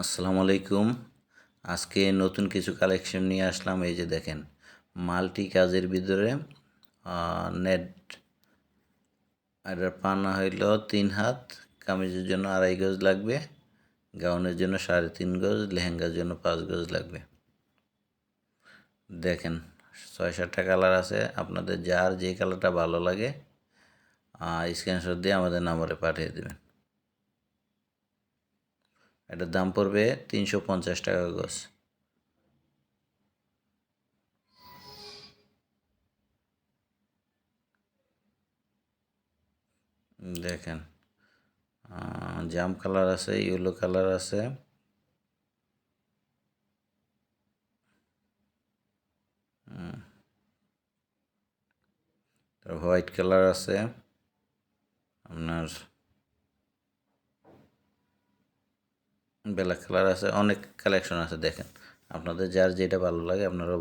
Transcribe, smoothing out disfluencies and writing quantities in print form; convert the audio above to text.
আসসালামু আলাইকুম। আজকে নতুন কিছু কালেকশন নিয়ে আসলাম। এই যে দেখেন, মাল্টি কাজের ভিতরে নেট। এটার পানা হইল 3 হাত, কামিজের জন্য 2.5 গজ লাগবে, গাউনের জন্য 3.5 গজ, লেহেঙ্গার জন্য 5 গজ লাগবে। দেখেন 6-7টা কালার আছে, আপনাদের যার যে কালারটা ভালো লাগে স্ক্রিনশট দিয়ে আমাদের নাম্বারে পাঠিয়ে দেবেন। এটার দাম পড়বে 350 টাকা গজ। দেখেন জাম কালার আছে, ইয়েলো কালার আছে, হোয়াইট কালার আছে, আপনার ব্ল্যাক কালার আছে, অনেক কালেকশন আছে। দেখেন আপনাদের যার যেটা ভালো লাগে আপনারা